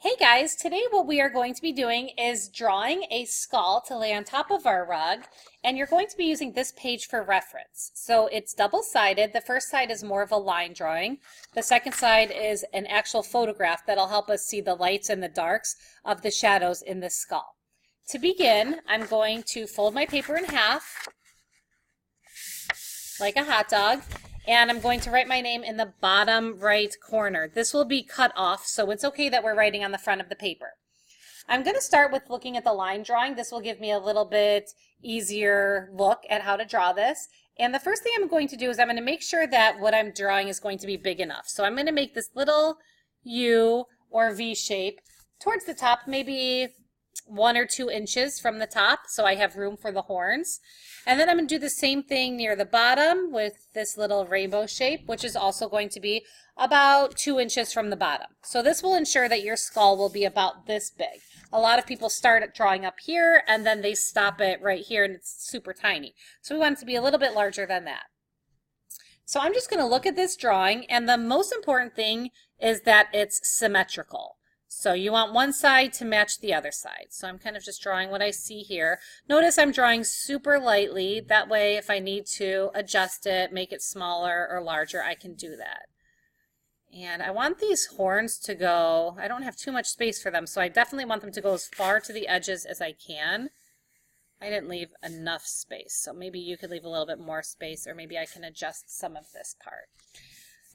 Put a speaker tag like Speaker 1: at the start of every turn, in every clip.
Speaker 1: Hey guys, today what we are going to be doing is drawing a skull to lay on top of our rug, and you're going to be using this page for reference. So it's double-sided. The first side is more of a line drawing. The second side is an actual photograph that'll help us see the lights and the darks of the shadows in the skull. To begin, I'm going to fold my paper in half like a hot dog, and I'm going to write my name in the bottom right corner. This will be cut off, so it's okay that we're writing on the front of the paper. I'm going to start with looking at the line drawing. This will give me a little bit easier look at how to draw this. And the first thing I'm going to do is I'm going to make sure that what I'm drawing is going to be big enough. So I'm going to make this little U or V shape towards the top, maybe 1 or 2 inches from the top, so I have room for the horns. And then I'm going to do the same thing near the bottom with this little rainbow shape, which is also going to be about 2 inches from the bottom. So this will ensure that your skull will be about this big. A lot of people start at drawing up here and then they stop it right here and it's super tiny. So we want it to be a little bit larger than that. So I'm just going to look at this drawing, and the most important thing is that it's symmetrical. So you want one side to match the other side. So I'm kind of just drawing what I see here. Notice I'm drawing super lightly. That way, if I need to adjust it, make it smaller or larger, I can do that. And I want these horns to go, I don't have too much space for them, so I definitely want them to go as far to the edges as I can. I didn't leave enough space, so maybe you could leave a little bit more space, or maybe I can adjust some of this part.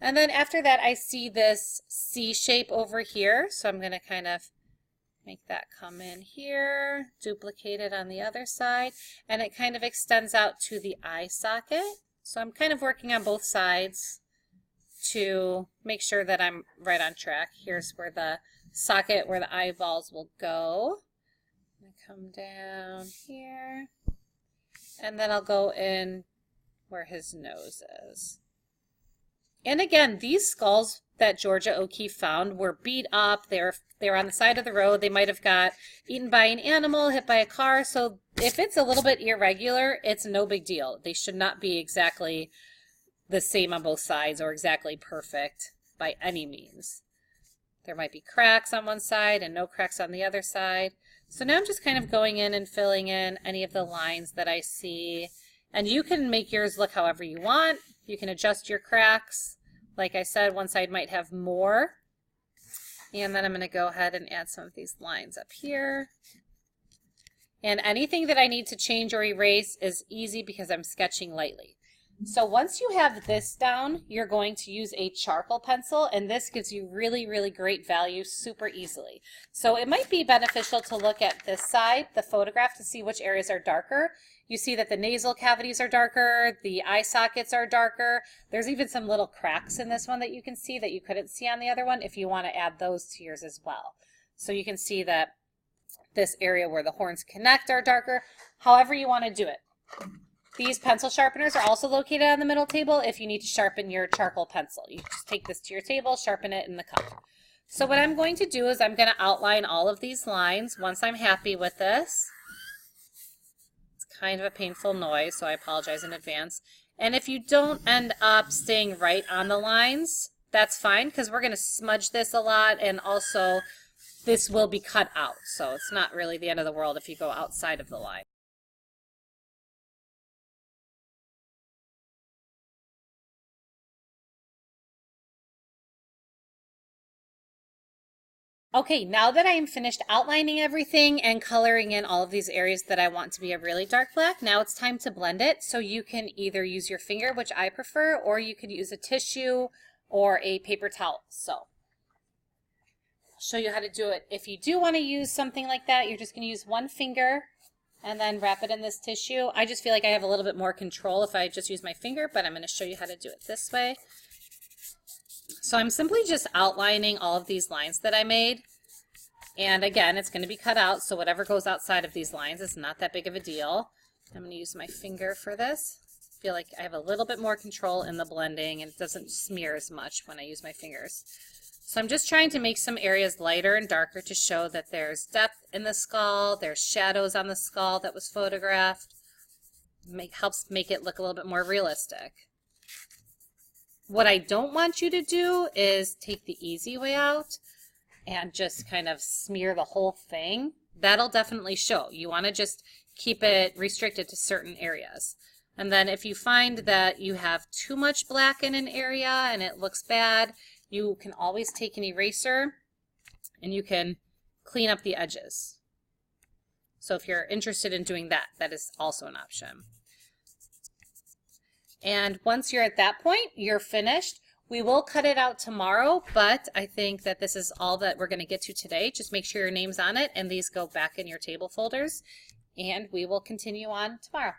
Speaker 1: And then after that, I see this C shape over here, so I'm going to kind of make that come in here, duplicate it on the other side, and it kind of extends out to the eye socket. So I'm kind of working on both sides to make sure that I'm right on track. Here's where the socket, where the eyeballs will go. I'm going to come down here, and then I'll go in where his nose is. And again, these skulls that Georgia O'Keeffe found were beat up. They were on the side of the road. They might have got eaten by an animal, hit by a car. So if it's a little bit irregular, it's no big deal. They should not be exactly the same on both sides or exactly perfect by any means. There might be cracks on one side and no cracks on the other side. So now I'm just kind of going in and filling in any of the lines that I see. And you can make yours look however you want. You can adjust your cracks. Like I said, one side might have more. And then I'm going to go ahead and add some of these lines up here. And anything that I need to change or erase is easy because I'm sketching lightly. So once you have this down, you're going to use a charcoal pencil, and this gives you really, really great value super easily. So it might be beneficial to look at this side, the photograph, to see which areas are darker. You see that the nasal cavities are darker, the eye sockets are darker. There's even some little cracks in this one that you can see that you couldn't see on the other one if you want to add those to yours as well. So you can see that this area where the horns connect are darker, however you want to do it. These pencil sharpeners are also located on the middle table if you need to sharpen your charcoal pencil. You just take this to your table, sharpen it in the cup. So what I'm going to do is I'm going to outline all of these lines once I'm happy with this. It's kind of a painful noise, so I apologize in advance. And if you don't end up staying right on the lines, that's fine, because we're going to smudge this a lot, and also this will be cut out. So it's not really the end of the world if you go outside of the line. Okay, now that I am finished outlining everything and coloring in all of these areas that I want to be a really dark black, now it's time to blend it. So you can either use your finger, which I prefer, or you could use a tissue or a paper towel. So I'll show you how to do it. If you do want to use something like that, you're just going to use one finger and then wrap it in this tissue. I just feel like I have a little bit more control if I just use my finger, but I'm going to show you how to do it this way. So I'm simply just outlining all of these lines that I made. And again, it's going to be cut out, so whatever goes outside of these lines is not that big of a deal. I'm going to use my finger for this. I feel like I have a little bit more control in the blending, and it doesn't smear as much when I use my fingers. So I'm just trying to make some areas lighter and darker to show that there's depth in the skull, there's shadows on the skull that was photographed. Helps make it look a little bit more realistic. What I don't want you to do is take the easy way out and just kind of smear the whole thing, that'll definitely show. You want to just keep it restricted to certain areas. And then if you find that you have too much black in an area and it looks bad, you can always take an eraser and you can clean up the edges. So if you're interested in doing that, that is also an option. And once you're at that point, you're finished. We will cut it out tomorrow, but I think that this is all that we're going to get to today. Just make sure your name's on it and these go back in your table folders, and we will continue on tomorrow.